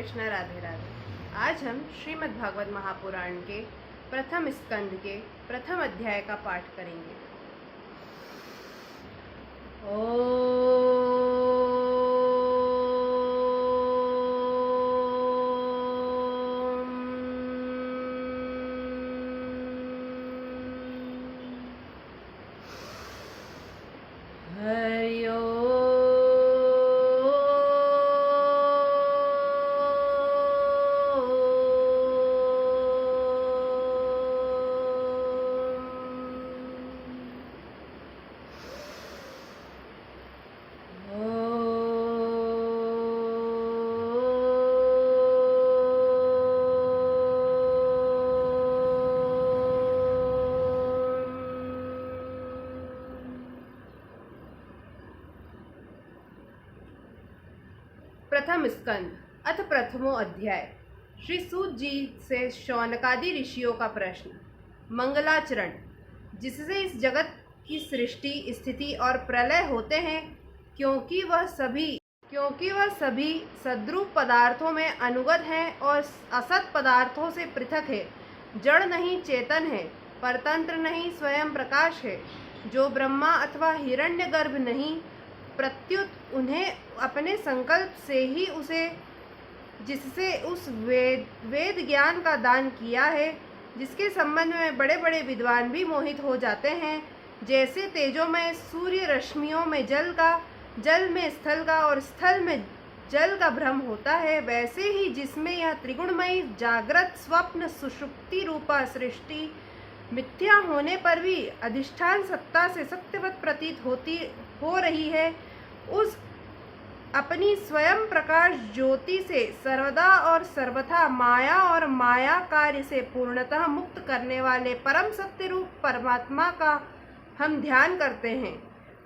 कृष्णा, राधे राधे। आज हम श्रीमद् भागवत महापुराण के प्रथम स्कंद के प्रथम अध्याय का पाठ करेंगे। हरि प्रथम स्कंद अथ प्रथमो अध्याय। श्री सूत जी से शौनकादि ऋषियों का प्रश्न। मंगलाचरण, जिससे इस जगत की सृष्टि, स्थिति और प्रलय होते हैं, क्योंकि वह सभी सद्रूप पदार्थों में अनुगत हैं और असत पदार्थों से पृथक है। जड़ नहीं, चेतन है, परतंत्र नहीं, स्वयं प्रकाश है। जो ब्रह्मा अथवा हिरण्यगर्भ नहीं, प्रत्युत उन्हें अपने संकल्प से ही जिससे उस वेद ज्ञान का दान किया है, जिसके संबंध में बड़े बड़े विद्वान भी मोहित हो जाते हैं। जैसे तेजोमय सूर्य रश्मियों में जल में स्थल का और स्थल में जल का भ्रम होता है, वैसे ही जिसमें यह त्रिगुणमयी जागृत स्वप्न सुषुप्ति रूपा सृष्टि मिथ्या होने पर भी अधिष्ठान सत्ता से सत्यवत प्रतीत हो रही है, उस अपनी स्वयं प्रकाश ज्योति से सर्वदा और सर्वथा माया और माया कार्य से पूर्णतः मुक्त करने वाले परम सत्य रूप परमात्मा का हम ध्यान करते हैं।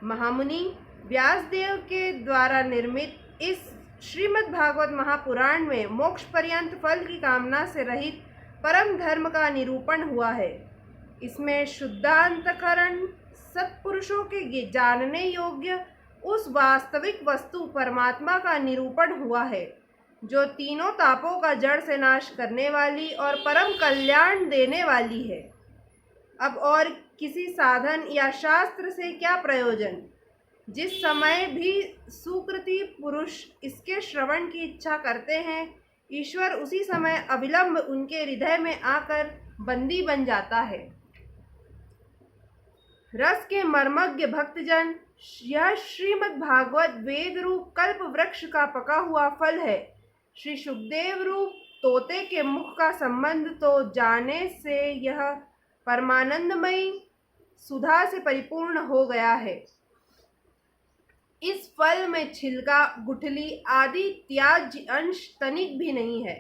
महामुनि व्यासदेव के द्वारा निर्मित इस श्रीमद् भागवत महापुराण में मोक्ष पर्यंत फल की कामना से रहित परम धर्म का निरूपण हुआ है। इसमें शुद्धांतकरण सत्पुरुषों के जानने योग्य उस वास्तविक वस्तु परमात्मा का निरूपण हुआ है, जो तीनों तापों का जड़ से नाश करने वाली और परम कल्याण देने वाली है। अब और किसी साधन या शास्त्र से क्या प्रयोजन? जिस समय भी सुकृति पुरुष इसके श्रवण की इच्छा करते हैं, ईश्वर उसी समय अविलंब उनके हृदय में आकर बंदी बन जाता है। रस के मर्मज्ञ भक्तजन, यह श्रीमद् भागवत वेद रूप कल्प वृक्ष का पका हुआ फल है। श्री सुखदेव रूप तोते के मुख का संबंध तो जाने से यह परमानंदमयी सुधा से परिपूर्ण हो गया है। इस फल में छिलका, गुठली आदि त्याज्य अंश तनिक भी नहीं है।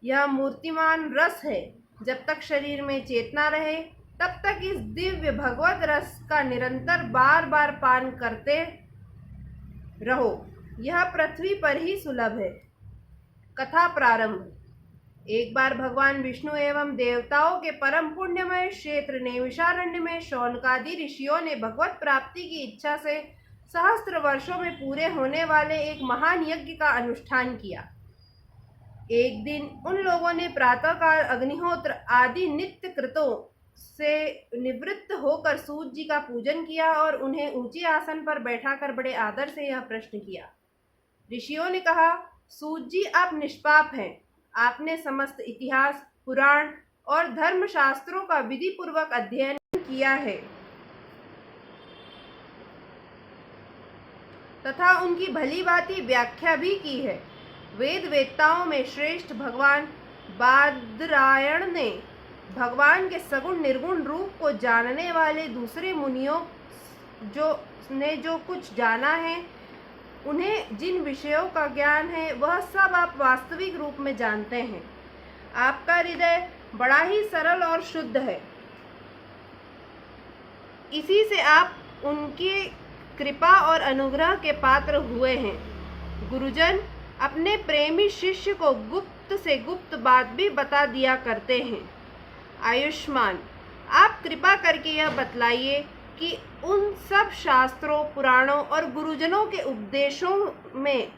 यह मूर्तिमान रस है। जब तक शरीर में चेतना रहे, तब तक इस दिव्य भगवत रस का निरंतर बार बार पान करते रहो। यह पृथ्वी पर ही सुलभ है। कथा प्रारंभ। एक बार भगवान विष्णु एवं देवताओं के परम पुण्यमय क्षेत्र नैमिषारण्य में शौनकादि ऋषियों ने भगवत प्राप्ति की इच्छा से सहस्त्र वर्षों में पूरे होने वाले एक महान यज्ञ का अनुष्ठान किया। एक दिन उन लोगों ने प्रातःकाल अग्निहोत्र आदि नित्य कृतों से निवृत्त होकर सूत जी का पूजन किया और उन्हें ऊंचे आसन पर बैठाकर बड़े आदर से यह प्रश्न किया। ऋषियों ने कहा, सूत जी, आप निष्पाप हैं। आपने समस्त इतिहास, पुराण और धर्मशास्त्रों का विधि पूर्वक अध्ययन किया है तथा उनकी भली भांति व्याख्या भी की है। वेद वेत्ताओं में श्रेष्ठ भगवान बादरायण ने भगवान के सगुण निर्गुण रूप को जानने वाले दूसरे मुनियों जो कुछ जाना है, उन्हें जिन विषयों का ज्ञान है, वह सब आप वास्तविक रूप में जानते हैं। आपका हृदय बड़ा ही सरल और शुद्ध है। इसी से आप उनकी कृपा और अनुग्रह के पात्र हुए हैं। गुरुजन अपने प्रेमी शिष्य को गुप्त से गुप्त बात भी बता दिया करते हैं। आयुष्मान, आप कृपा करके यह बतलाइए कि उन सब शास्त्रों, पुराणों और गुरुजनों के उपदेशों में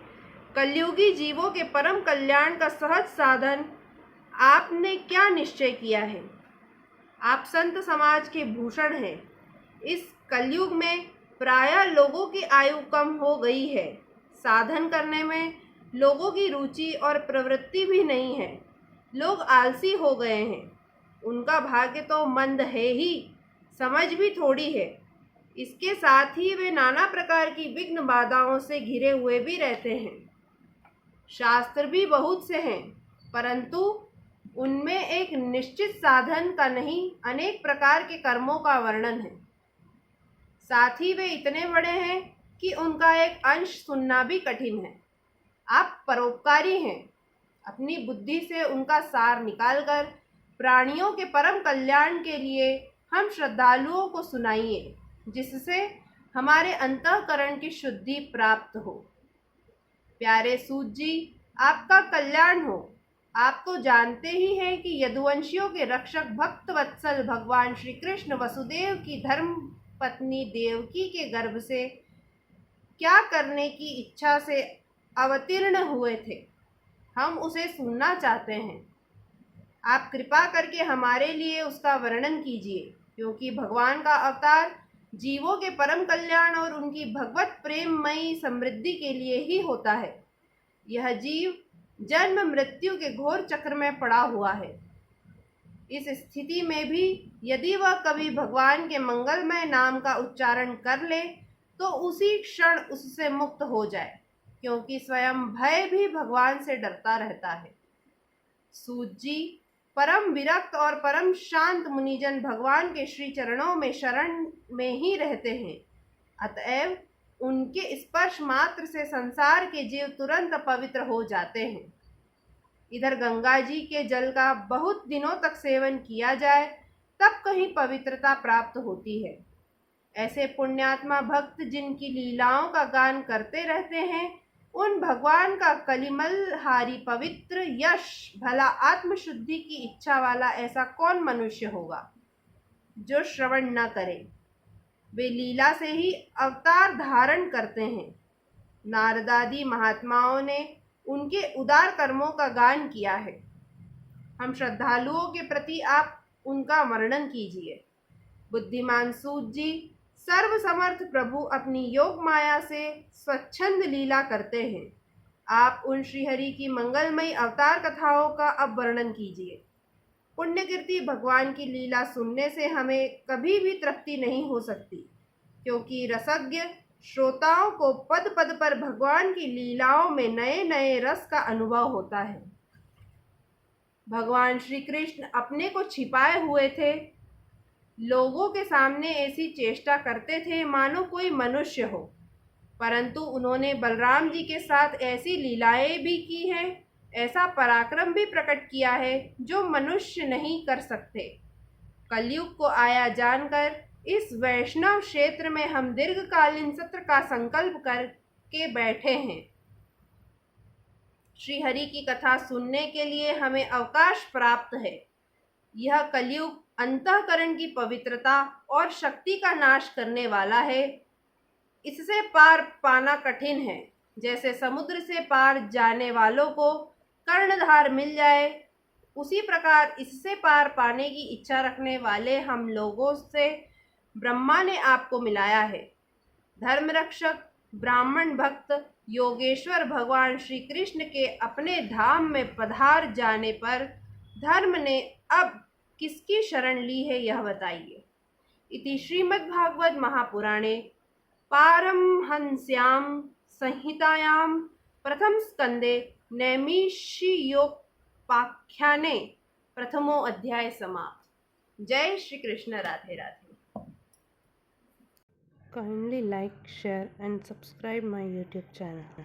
कलयुगी जीवों के परम कल्याण का सहज साधन आपने क्या निश्चय किया है? आप संत समाज के भूषण हैं। इस कलयुग में प्रायः लोगों की आयु कम हो गई है। साधन करने में लोगों की रुचि और प्रवृत्ति भी नहीं है। लोग आलसी हो गए हैं। उनका भाग्य तो मंद है ही, समझ भी थोड़ी है। इसके साथ ही वे नाना प्रकार की विघ्न बाधाओं से घिरे हुए भी रहते हैं। शास्त्र भी बहुत से हैं, परंतु उनमें एक निश्चित साधन का नहीं, अनेक प्रकार के कर्मों का वर्णन है। साथ ही वे इतने बड़े हैं कि उनका एक अंश सुनना भी कठिन है। आप परोपकारी हैं। अपनी बुद्धि से उनका सार निकालकर प्राणियों के परम कल्याण के लिए हम श्रद्धालुओं को सुनाइए, जिससे हमारे अंतःकरण की शुद्धि प्राप्त हो। प्यारे सूत जी, आपका कल्याण हो। आप तो जानते ही हैं कि यदुवंशियों के रक्षक भक्त वत्सल भगवान श्री कृष्ण वसुदेव की धर्म पत्नी देवकी के गर्भ से क्या करने की इच्छा से अवतीर्ण हुए थे। हम उसे सुनना चाहते हैं। आप कृपा करके हमारे लिए उसका वर्णन कीजिए, क्योंकि भगवान का अवतार जीवों के परम कल्याण और उनकी भगवत प्रेममयी समृद्धि के लिए ही होता है। यह जीव जन्म मृत्यु के घोर चक्र में पड़ा हुआ है। इस स्थिति में भी यदि वह कभी भगवान के मंगलमय नाम का उच्चारण कर ले तो उसी क्षण उससे मुक्त हो जाए, क्योंकि स्वयं भय भी भगवान से डरता रहता है। सूत जी, परम विरक्त और परम शांत मुनिजन भगवान के श्री चरणों में शरण में ही रहते हैं। अतएव उनके स्पर्श मात्र से संसार के जीव तुरंत पवित्र हो जाते हैं। इधर गंगा जी के जल का बहुत दिनों तक सेवन किया जाए तब कहीं पवित्रता प्राप्त होती है। ऐसे पुण्यात्मा भक्त जिनकी लीलाओं का गान करते रहते हैं, उन भगवान का कलिमलहारी पवित्र यश भला आत्मशुद्धि की इच्छा वाला ऐसा कौन मनुष्य होगा जो श्रवण न करे। वे लीला से ही अवतार धारण करते हैं। नारदादि महात्माओं ने उनके उदार कर्मों का गान किया है। हम श्रद्धालुओं के प्रति आप उनका वर्णन कीजिए। बुद्धिमान सूत जी, सर्व समर्थ प्रभु अपनी योग माया से स्वच्छंद लीला करते हैं। आप उन श्रीहरि की मंगलमयी अवतार कथाओं का अब वर्णन कीजिए। पुण्यकीर्ति भगवान की लीला सुनने से हमें कभी भी तृप्ति नहीं हो सकती, क्योंकि रसज्ञ श्रोताओं को पद पद पर भगवान की लीलाओं में नए नए रस का अनुभव होता है। भगवान श्री कृष्ण अपने को छिपाए हुए थे। लोगों के सामने ऐसी चेष्टा करते थे मानो कोई मनुष्य हो, परंतु उन्होंने बलराम जी के साथ ऐसी लीलाएं भी की हैं, ऐसा पराक्रम भी प्रकट किया है जो मनुष्य नहीं कर सकते। कलयुग को आया जानकर इस वैष्णव क्षेत्र में हम दीर्घकालीन सत्र का संकल्प करके बैठे हैं। श्री हरि की कथा सुनने के लिए हमें अवकाश प्राप्त है। यह कलयुग अंतःकरण की पवित्रता और शक्ति का नाश करने वाला है। इससे पार पाना कठिन है। जैसे समुद्र से पार जाने वालों को कर्णधार मिल जाए, उसी प्रकार इससे पार पाने की इच्छा रखने वाले हम लोगों से ब्रह्मा ने आपको मिलाया है। धर्मरक्षक ब्राह्मण भक्त योगेश्वर भगवान श्री कृष्ण के अपने धाम में पधार जाने पर धर्म ने अब किसकी शरण ली है, यह बताइए। इति श्रीमद्भागवत महापुराणे पारमहंस्यां संहितायां प्रथम स्कंदे नैमिषियोपाख्याने प्रथमो अध्याय समाप्त। जय Shri Krishna. Radhe Radhe. Kindly like, share and subscribe my YouTube channel.